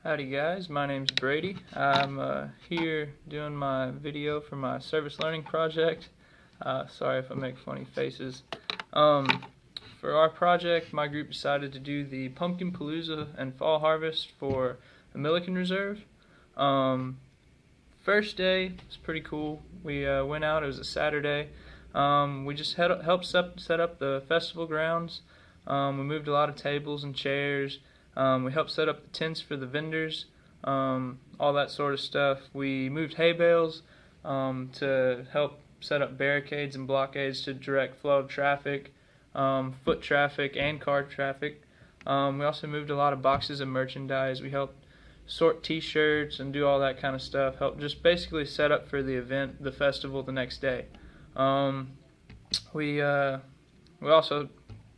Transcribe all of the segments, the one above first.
Howdy guys, my name's Brady. I'm here doing my video for my service learning project. Sorry if I make funny faces. For our project, my group decided to do the Pumpkin Palooza and Fall Harvest for the Milliken Reserve. First day was pretty cool. We went out, it was a Saturday. We just helped set up the festival grounds. We moved a lot of tables and chairs. We helped set up the tents for the vendors, all that sort of stuff. We moved hay bales to help set up barricades and blockades to direct flow of traffic, foot traffic and car traffic. We also moved a lot of boxes of merchandise. We helped sort t-shirts and do all that kind of stuff. Help just basically set up for the event, the festival the next day. We also,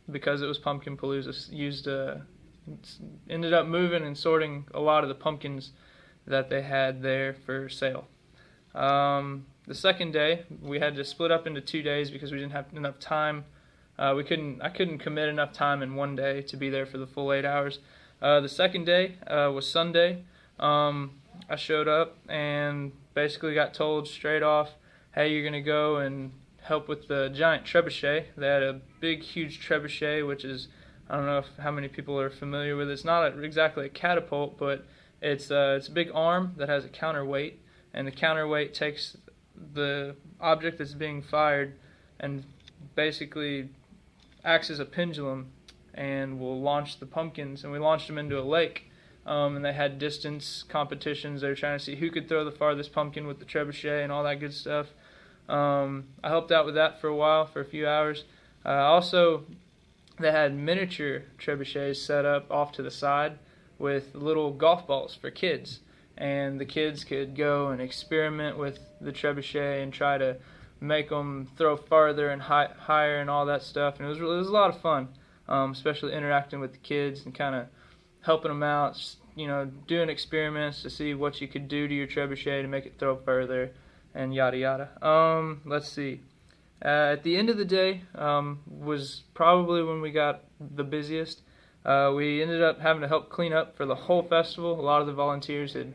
because it was Pumpkin Palooza, ended up moving and sorting a lot of the pumpkins that they had there for sale. The second day, we had to split up into 2 days because we didn't have enough time. I couldn't commit enough time in one day to be there for the full 8 hours. The second day was Sunday. I showed up and basically got told straight off, hey, you're going to go and help with the giant trebuchet. They had a big, huge trebuchet, which is, I don't know how many people are familiar with it. It's not exactly a catapult, but it's a big arm that has a counterweight, and the counterweight takes the object that's being fired and basically acts as a pendulum and will launch the pumpkins. And we launched them into a lake, and they had distance competitions. They were trying to see who could throw the farthest pumpkin with the trebuchet and all that good stuff. I helped out with that for a while, for a few hours. Also, they had miniature trebuchets set up off to the side with little golf balls for kids, and the kids could go and experiment with the trebuchet and try to make them throw farther and higher and all that stuff. And it was a lot of fun, especially interacting with the kids and kind of helping them out, doing experiments to see what you could do to your trebuchet to make it throw further and yada yada. Let's see. At the end of the day was probably when we got the busiest. We ended up having to help clean up for the whole festival. A lot of the volunteers had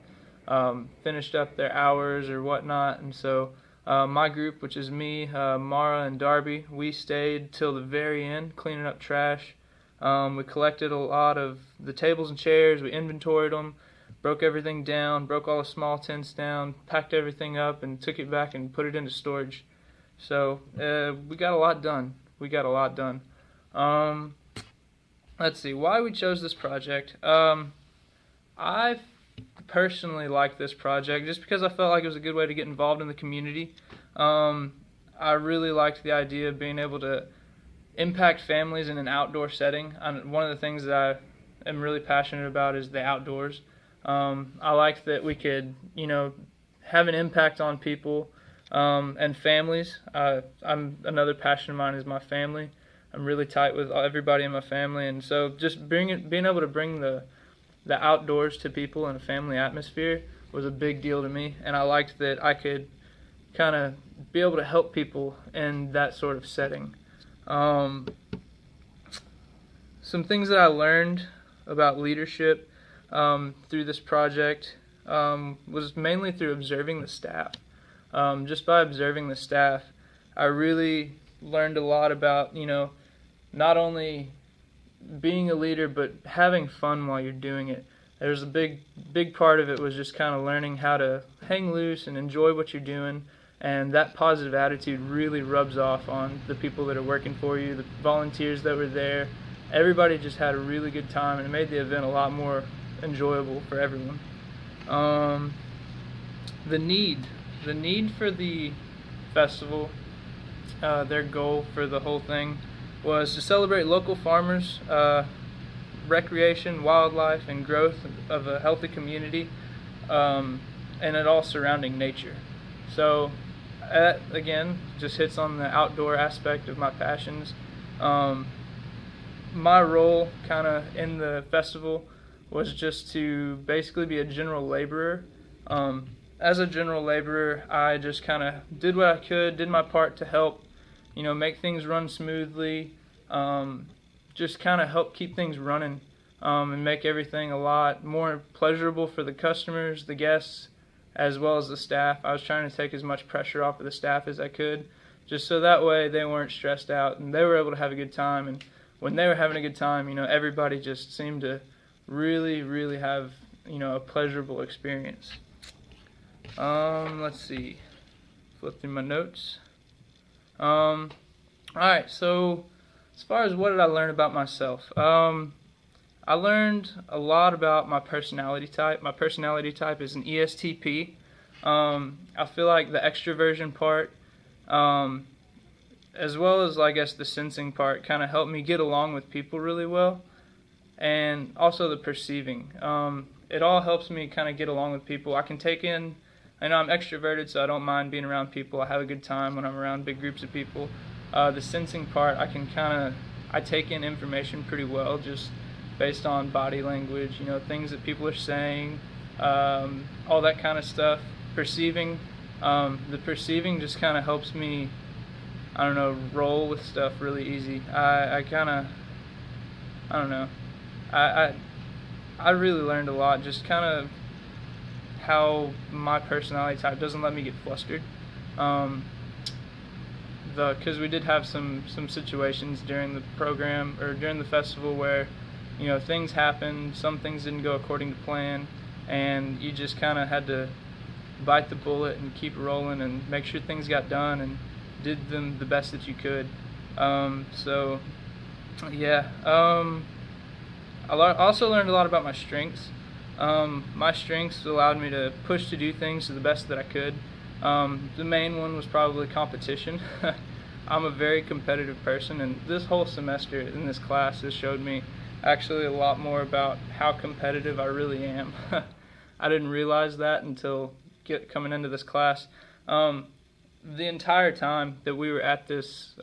finished up their hours or whatnot, and so my group, which is me, Mara, and Darby, we stayed till the very end cleaning up trash. We collected a lot of the tables and chairs. We inventoried them, broke everything down, broke all the small tents down, packed everything up, and took it back and put it into storage. So we got a lot done. Let's see why we chose this project. I personally like this project just because I felt like it was a good way to get involved in the community. I really liked the idea of being able to impact families in an outdoor setting. One of the things that I am really passionate about is the outdoors. I liked that we could, have an impact on people. And families. Another passion of mine is my family. I'm really tight with everybody in my family, and so just being able to bring the outdoors to people in a family atmosphere was a big deal to me, and I liked that I could kind of be able to help people in that sort of setting. Some things that I learned about leadership through this project was mainly through observing the staff. Just by observing the staff, I really learned a lot about, not only being a leader, but having fun while you're doing it. There's a big part of it was just kind of learning how to hang loose and enjoy what you're doing, and that positive attitude really rubs off on the people that are working for you, the volunteers that were there. Everybody just had a really good time, and it made the event a lot more enjoyable for everyone. The need for the festival, their goal for the whole thing was to celebrate local farmers, recreation, wildlife, and growth of a healthy community, and it all surrounding nature. So that, again, just hits on the outdoor aspect of my passions. My role kind of in the festival was just to basically be a general laborer. As a general laborer, I just kind of did what I could, did my part to help, make things run smoothly, just kind of help keep things running and make everything a lot more pleasurable for the customers, the guests, as well as the staff. I was trying to take as much pressure off of the staff as I could, just so that way they weren't stressed out and they were able to have a good time. And when they were having a good time, everybody just seemed to really, really have, a pleasurable experience. Let's see. Flip through my notes. Alright, so as far as what did I learn about myself? I learned a lot about my personality type. My personality type is an ESTP. I feel like the extroversion part, as well as I guess the sensing part, kind of helped me get along with people really well, and also the perceiving. It all helps me kind of get along with people. I can take in, I'm extroverted, so I don't mind being around people. I have a good time when I'm around big groups of people. The sensing part, I take in information pretty well, just based on body language, things that people are saying, all that kind of stuff. Perceiving, the perceiving just kind of helps me, roll with stuff really easy. I really learned a lot, just kind of how my personality type doesn't let me get flustered. Because we did have some situations during the program or during the festival where things happened, some things didn't go according to plan, and you just kind of had to bite the bullet and keep rolling and make sure things got done and did them the best that you could. So yeah, I also learned a lot about my strengths. My strengths allowed me to push to do things to the best that I could. The main one was probably competition. I'm a very competitive person, and this whole semester in this class has showed me actually a lot more about how competitive I really am. I didn't realize that until coming into this class. The entire time that we were at this,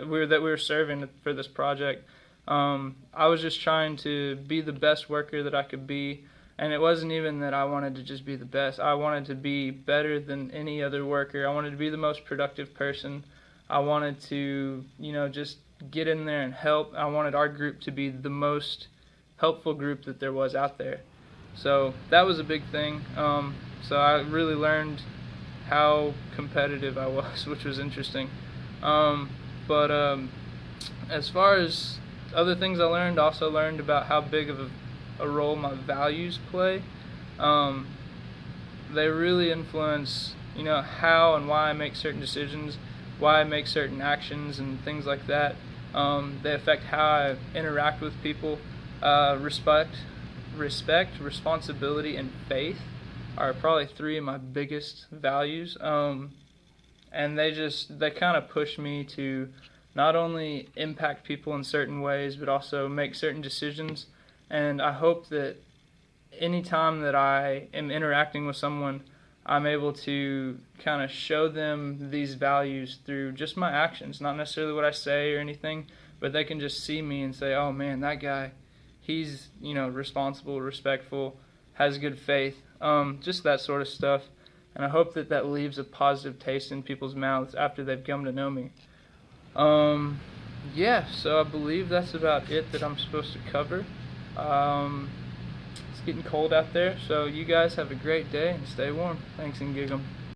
we were serving for this project, I was just trying to be the best worker that I could be, and it wasn't even that I wanted to just be the best. I wanted to be better than any other worker. I wanted to be the most productive person. I wanted to, just get in there and help. I wanted our group to be the most helpful group that there was out there. So that was a big thing. So I really learned how competitive I was, which was interesting. But as far as other things I also learned about how big of a role my values play. They really influence, how and why I make certain decisions, why I make certain actions and things like that. They affect how I interact with people. Respect, responsibility, and faith are probably three of my biggest values. And they kind of push me to not only impact people in certain ways, but also make certain decisions. And I hope that any time that I am interacting with someone, I'm able to kind of show them these values through just my actions, not necessarily what I say or anything, but they can just see me and say, oh man, that guy, he's, responsible, respectful, has good faith, just that sort of stuff. And I hope that leaves a positive taste in people's mouths after they've come to know me. Yeah, so I believe that's about it that I'm supposed to cover. It's getting cold out there, so you guys have a great day and stay warm. Thanks, and gig 'em.